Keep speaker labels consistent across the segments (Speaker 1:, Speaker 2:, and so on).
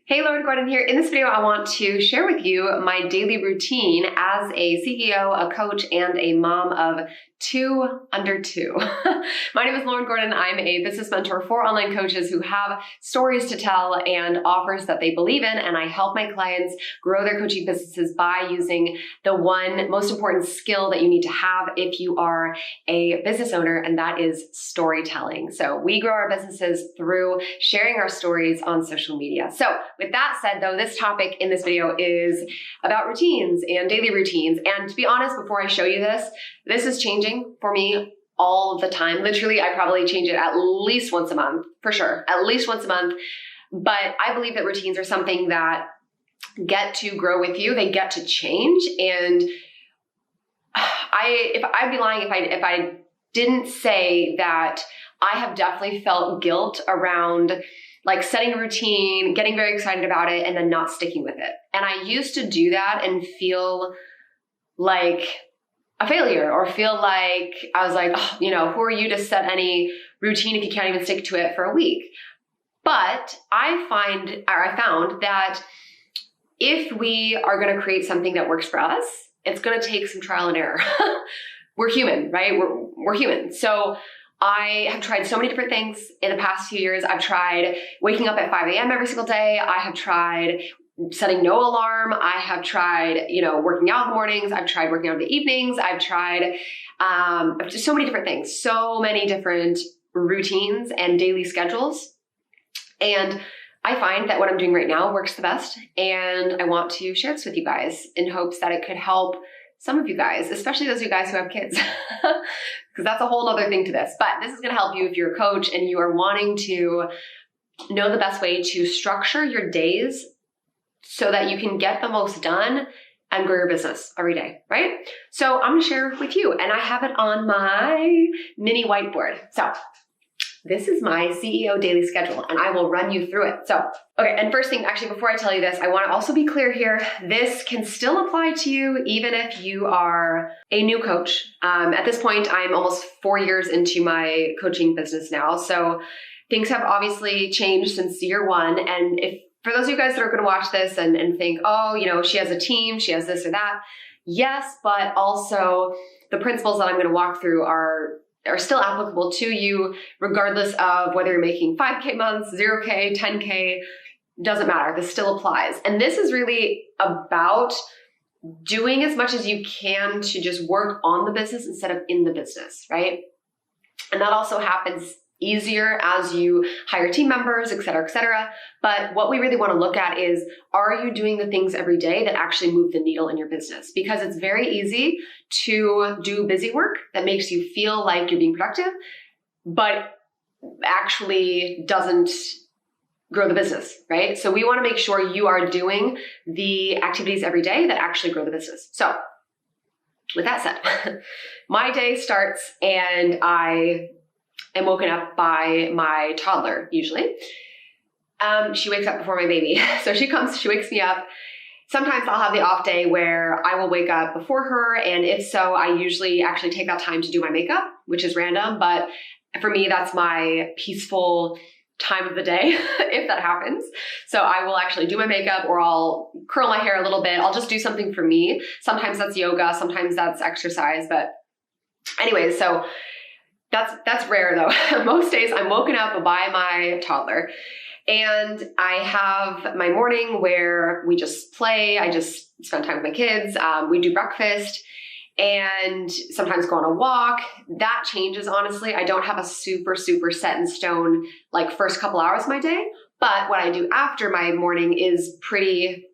Speaker 1: Hey, Lauren Gordon here. In this video, I want to share with you my daily routine as a CEO, a coach, and a mom of two under two. My name is Lauren Gordon. I'm a business mentor for online coaches who have stories to tell and offers that they believe in, and I help my clients grow their coaching businesses by using the one most important skill that you need to have if you are a business owner, and that is storytelling. So we grow our businesses through sharing our stories on social media. So with that said, though, this topic in this video is about routines and daily routines. And to be honest, before I show you this is changing for me all the time. Literally, I probably change it at least once a month, for sure, at least once a month. But I believe that routines are something that get to grow with you. They get to change. And I'd be lying if I didn't say that I have definitely felt guilt around like setting a routine, getting very excited about it, and then not sticking with it. And I used to do that and feel like a failure, or feel like I was like, oh, who are you to set any routine if you can't even stick to it for a week? But I found that if we are going to create something that works for us, it's going to take some trial and error. We're human, right? We're human. So I have tried so many different things in the past few years. I've tried waking up at 5 a.m. every single day. I have tried setting no alarm. I have tried, working out in the mornings. I've tried working out in the evenings. I've tried just so many different things, so many different routines and daily schedules. And I find that what I'm doing right now works the best. And I want to share this with you guys in hopes that it could help some of you guys, especially those of you guys who have kids, because that's a whole other thing to this. But this is going to help you if you're a coach and you are wanting to know the best way to structure your days so that you can get the most done and grow your business every day, right? So I'm going to share with you, and I have it on my mini whiteboard. So this is my CEO daily schedule, and I will run you through it. So, okay, and first thing, actually, before I tell you this, I want to also be clear here. This can still apply to you even if you are a new coach. At this point, I'm almost 4 years into my coaching business now. So things have obviously changed since year one. And if for those of you guys that are going to watch this and think, oh, she has a team, she has this or that. Yes, but also the principles that I'm going to walk through are still applicable to you, regardless of whether you're making 5K months, 0K, 10K, doesn't matter. This still applies. And this is really about doing as much as you can to just work on the business instead of in the business, right? And that also happens easier as you hire team members, et cetera, et cetera. But what we really want to look at is, are you doing the things every day that actually move the needle in your business? Because it's very easy to do busy work that makes you feel like you're being productive, but actually doesn't grow the business, right? So we want to make sure you are doing the activities every day that actually grow the business. So with that said, my day starts and I am woken up by my toddler, usually. She wakes up before my baby. So she wakes me up. Sometimes I'll have the off day where I will wake up before her. And if so, I usually actually take that time to do my makeup, which is random. But for me, that's my peaceful time of the day, if that happens. So I will actually do my makeup, or I'll curl my hair a little bit. I'll just do something for me. Sometimes that's yoga. Sometimes that's exercise. But anyways, so that's rare though. Most days I'm woken up by my toddler, and I have my morning where we just play. I just spend time with my kids. We do breakfast and sometimes go on a walk. That changes, honestly. I don't have a super set in stone like first couple hours of my day, but what I do after my morning is pretty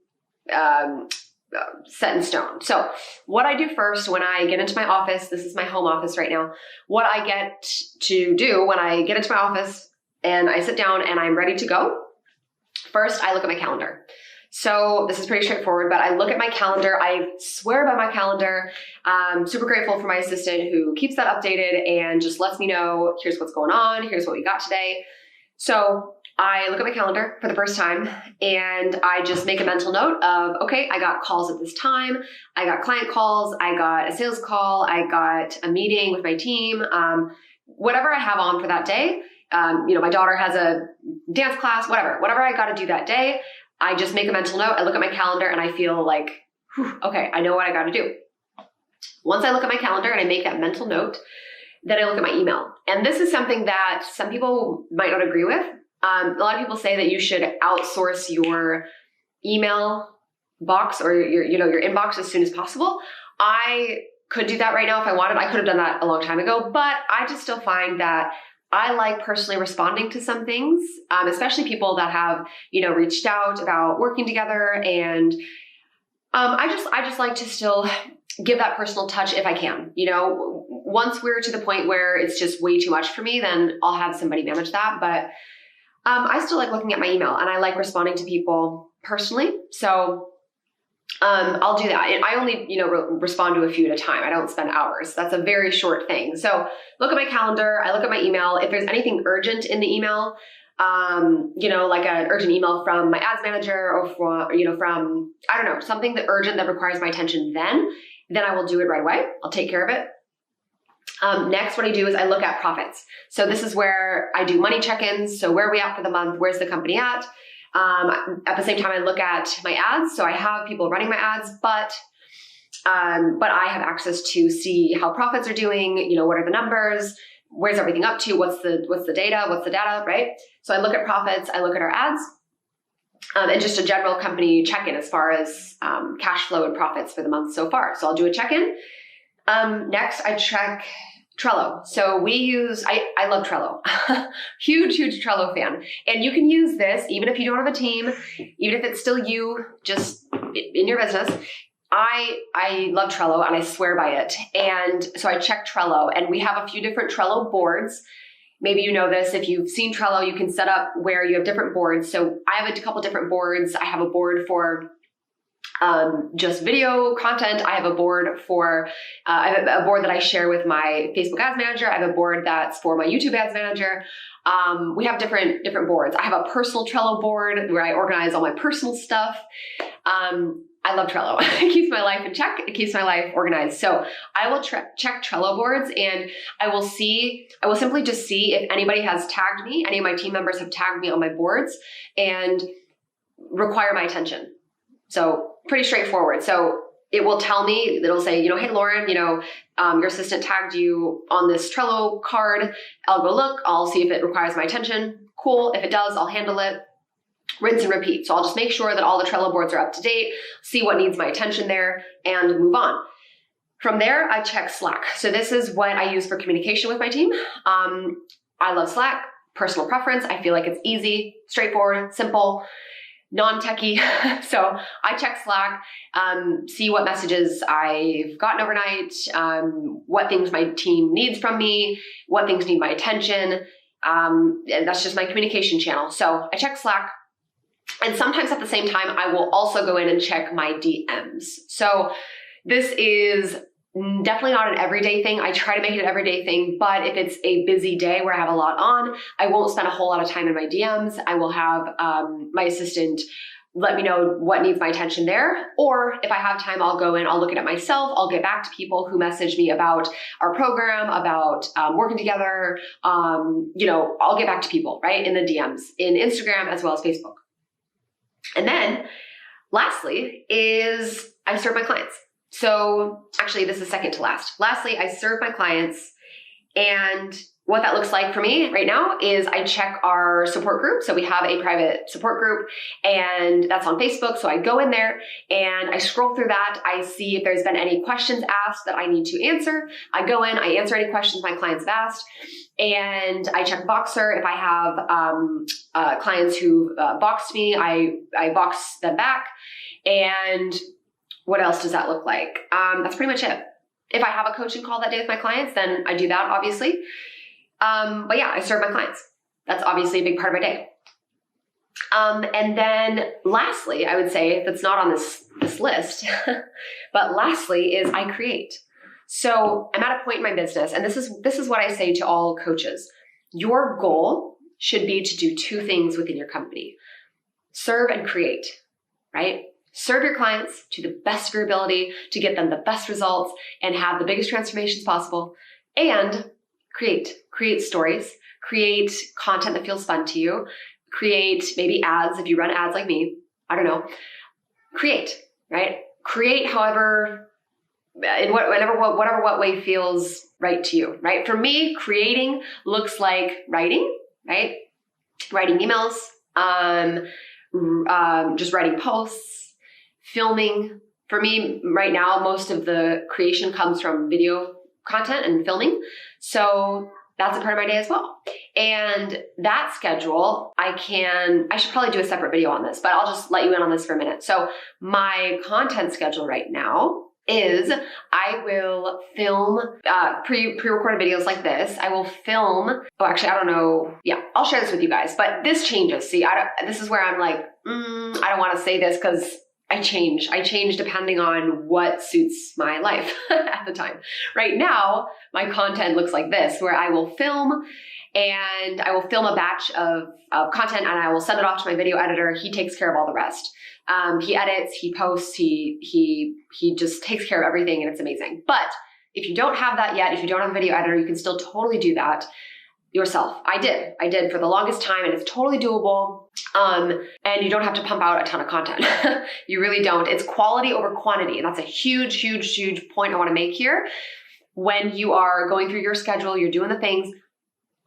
Speaker 1: set in stone. So what I do first when I get into my office, this is my home office right now, what I get to do when I get into my office and I sit down and I'm ready to go, first I look at my calendar. So this is pretty straightforward, but I look at my calendar. I swear by my calendar. I'm super grateful for my assistant who keeps that updated and just lets me know, here's what's going on, here's what we got today. So I look at my calendar for the first time and I just make a mental note of, okay, I got calls at this time. I got client calls. I got a sales call. I got a meeting with my team. Whatever I have on for that day. My daughter has a dance class, whatever I got to do that day. I just make a mental note. I look at my calendar and I feel like, whew, okay, I know what I got to do. Once I look at my calendar and I make that mental note, then I look at my email. And this is something that some people might not agree with. A lot of people say that you should outsource your email box or your inbox as soon as possible. I could do that right now if I wanted. I could have done that a long time ago, but I just still find that I like personally responding to some things, especially people that have, reached out about working together. And I just like to still give that personal touch if I can. Once we're to the point where it's just way too much for me, then I'll have somebody manage that. But I still like looking at my email and I like responding to people personally. So I'll do that. And I only, respond to a few at a time. I don't spend hours. That's a very short thing. So look at my calendar. I look at my email. If there's anything urgent in the email, like an urgent email from my ads manager or from, I don't know, something that urgent that requires my attention, then I will do it right away. I'll take care of it. Next, what I do is I look at profits. So this is where I do money check-ins. So where are we at for the month? Where's the company at? At the same time, I look at my ads. So I have people running my ads, but I have access to see how profits are doing. What are the numbers? Where's everything up to? What's the data, right? So I look at profits. I look at our ads. And just a general company check-in as far as cash flow and profits for the month so far. So I'll do a check-in. Next, I check Trello. So I love Trello. Huge Trello fan. And you can use this even if you don't have a team, even if it's still you, just in your business. I love Trello and I swear by it. And so I check Trello and we have a few different Trello boards. Maybe you know this. If you've seen Trello, you can set up where you have different boards. So I have a couple different boards. I have a board for just video content. I have a board for, I have a board that I share with my Facebook ads manager. I have a board that's for my YouTube ads manager. We have different boards. I have a personal Trello board where I organize all my personal stuff. I love Trello. It keeps my life in check. It keeps my life organized. So I will check Trello boards and I will simply just see if anybody has tagged me, any of my team members have tagged me on my boards and require my attention. So pretty straightforward. So it will tell me, it'll say, hey, Lauren, your assistant tagged you on this Trello card. I'll go look, I'll see if it requires my attention. Cool. If it does, I'll handle it. Rinse and repeat. So I'll just make sure that all the Trello boards are up to date, see what needs my attention there, and move on. From there, I check Slack. So this is what I use for communication with my team. I love Slack, personal preference. I feel like it's easy, straightforward, simple, non-techie. So I check Slack, see what messages I've gotten overnight, what things my team needs from me, what things need my attention. And that's just my communication channel. So I check Slack. And sometimes at the same time, I will also go in and check my DMs. So this is definitely not an everyday thing. I try to make it an everyday thing, but if it's a busy day where I have a lot on, I won't spend a whole lot of time in my DMs. I will have my assistant let me know what needs my attention there. Or if I have time, I'll go in, I'll look at it myself. I'll get back to people who message me about our program, about working together. I'll get back to people, right? In the DMs, in Instagram, as well as Facebook. And then lastly is I serve my clients. So actually this is second to last. Lastly, I serve my clients, and what that looks like for me right now is I check our support group. So we have a private support group and that's on Facebook. So I go in there and I scroll through that. I see if there's been any questions asked that I need to answer. I go in, I answer any questions my clients have asked, and I check Boxer. If I have clients who boxed me, I box them back. And what else does that look like? That's pretty much it. If I have a coaching call that day with my clients, then I do that, obviously. But yeah, I serve my clients. That's obviously a big part of my day. And then lastly, I would say that's not on this list, but lastly is I create. So I'm at a point in my business, and this is what I say to all coaches. Your goal should be to do two things within your company: serve and create, right? Serve your clients to the best of your ability to get them the best results and have the biggest transformations possible, and create stories, create content that feels fun to you, create maybe ads if you run ads like me, I don't know, create, right? Create however, in whatever way feels right to you, right? For me, creating looks like writing, right? Writing emails, just writing posts, filming. For me right now, most of the creation comes from video content and filming. So that's a part of my day as well. And that schedule, I should probably do a separate video on this, but I'll just let you in on this for a minute. So my content schedule right now is I will film pre-recorded videos like this. I will film, I don't know. Yeah, I'll share this with you guys, but this changes. See, this is where I'm like, I don't want to say this because I change depending on what suits my life at the time. Right now, my content looks like this, where I will film a batch of content and I will send it off to my video editor. He takes care of all the rest. He edits, he posts, he just takes care of everything, and it's amazing. But if you don't have that yet, if you don't have a video editor, you can still totally do that yourself. I did for the longest time, and it's totally doable. And you don't have to pump out a ton of content. You really don't. It's quality over quantity. And that's a huge, huge, huge point I want to make here. When you are going through your schedule, you're doing the things,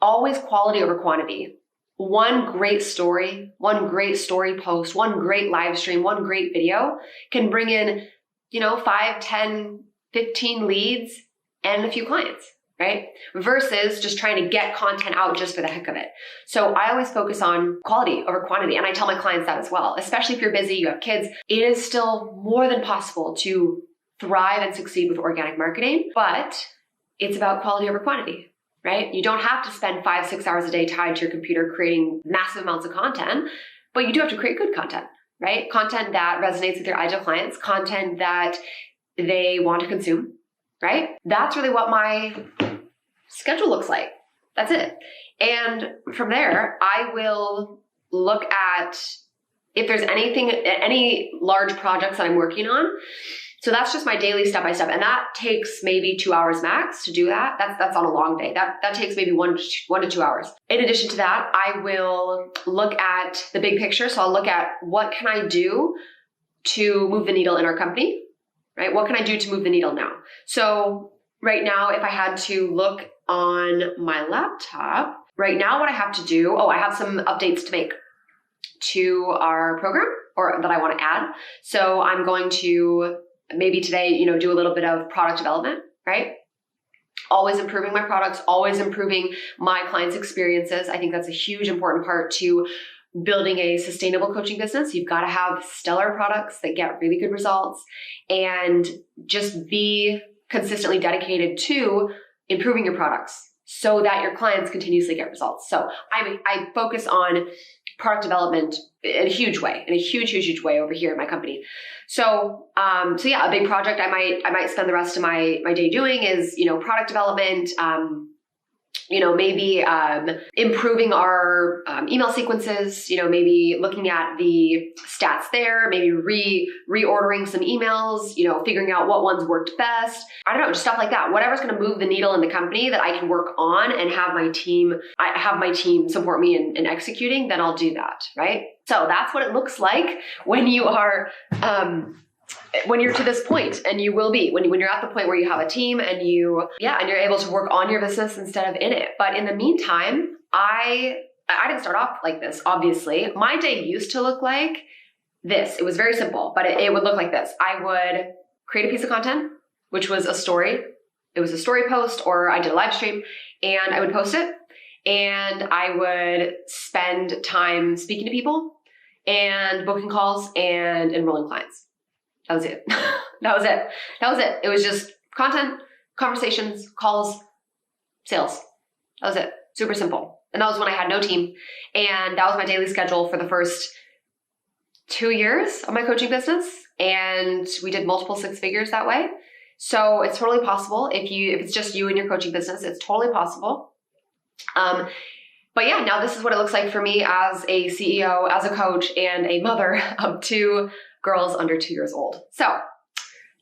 Speaker 1: always quality over quantity. One great story post, one great live stream, one great video can bring in, 5, 10, 15 leads and a few clients, right? Versus just trying to get content out just for the heck of it. So I always focus on quality over quantity. And I tell my clients that as well, especially if you're busy, you have kids, it is still more than possible to thrive and succeed with organic marketing, but it's about quality over quantity. Right? You don't have to spend 5-6 hours a day tied to your computer creating massive amounts of content, but you do have to create good content, right? Content that resonates with your ideal clients, content that they want to consume, right? That's really what my schedule looks like. That's it. And from there, I will look at if there's any large projects that I'm working on. So that's just my daily step-by-step. And that takes maybe 2 hours max to do that. That's on a long day. That takes maybe 1 to 2 hours. In addition to that, I will look at the big picture. So I'll look at what can I do to move the needle in our company, right? What can I do to move the needle now? So right now, if I had to look on my laptop, right now what I have to do, I have some updates to make to our program or that I want to add. So I'm going to maybe today, do a little bit of product development, right? Always improving my products, always improving my clients' experiences. I think that's a huge important part to building a sustainable coaching business. You've got to have stellar products that get really good results and just be consistently dedicated to improving your products so that your clients continuously get results. So I focus on product development in a huge way, in a huge way over here in my company. So yeah, a big project I might spend the rest of my day doing is, product development, maybe improving our email sequences, maybe looking at the stats there, maybe reordering some emails, figuring out what ones worked best. I don't know, just stuff like that. Whatever's going to move the needle in the company that I can work on and have my team support me in executing, then I'll do that, right? So that's what it looks like when you are when you're to this point, and you will be when you're at the point where you have a team and you're able to work on your business instead of in it. But in the meantime, I didn't start off like this. Obviously, my day used to look like this. It was very simple, but it would look like this. I would create a piece of content, which was a story. It was a story post, or I did a live stream, and I would post it, and I would spend time speaking to people and booking calls and enrolling clients. That was it. That was it. It was just content, conversations, calls, sales. That was it. Super simple. And that was when I had no team. And that was my daily schedule for the first 2 years of my coaching business. And we did multiple 6 figures that way. So it's totally possible. If it's just you and your coaching business, it's totally possible. But yeah, now this is what it looks like for me as a CEO, as a coach, and a mother of 2 girls under 2 years old. So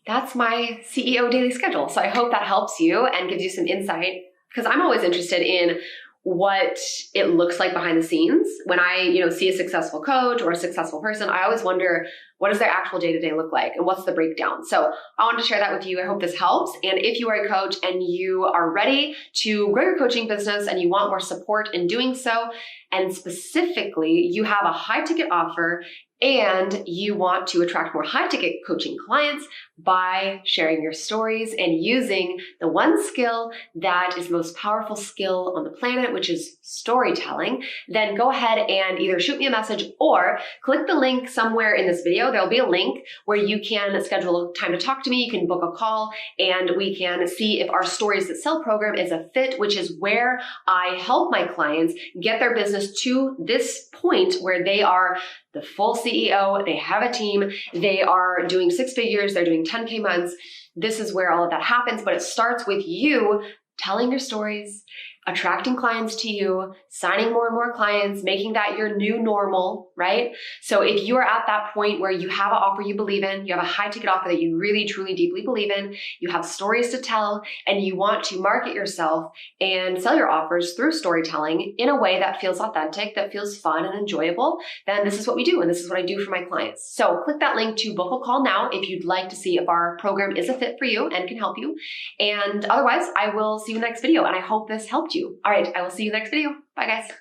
Speaker 1: that's my CEO daily schedule. So I hope that helps you and gives you some insight, because I'm always interested in what it looks like behind the scenes. When I, see a successful coach or a successful person, I always wonder, what does their actual day-to-day look like and what's the breakdown? So I wanted to share that with you. I hope this helps. And if you are a coach and you are ready to grow your coaching business and you want more support in doing so, and specifically you have a high ticket offer and you want to attract more high ticket coaching clients by sharing your stories and using the one skill that is the most powerful skill on the planet, which is storytelling, then go ahead and either shoot me a message or click the link somewhere in this video. There'll be a link where you can schedule a time to talk to me. You can book a call and we can see if our Stories That Sell program is a fit, which is where I help my clients get their business to this point where they are the full CEO, they have a team, they are doing 6 figures, they're doing 10K months. This is where all of that happens, but it starts with you telling your stories, attracting clients to you, signing more and more clients, making that your new normal, right? So if you are at that point where you have an offer you believe in, you have a high ticket offer that you really, truly, deeply believe in, you have stories to tell, and you want to market yourself and sell your offers through storytelling in a way that feels authentic, that feels fun and enjoyable, then this is what we do. And this is what I do for my clients. So click that link to book a call now if you'd like to see if our program is a fit for you and can help you. And otherwise, I will see you in the next video. And I hope this helped you. All right, I will see you in the next video. Bye, guys.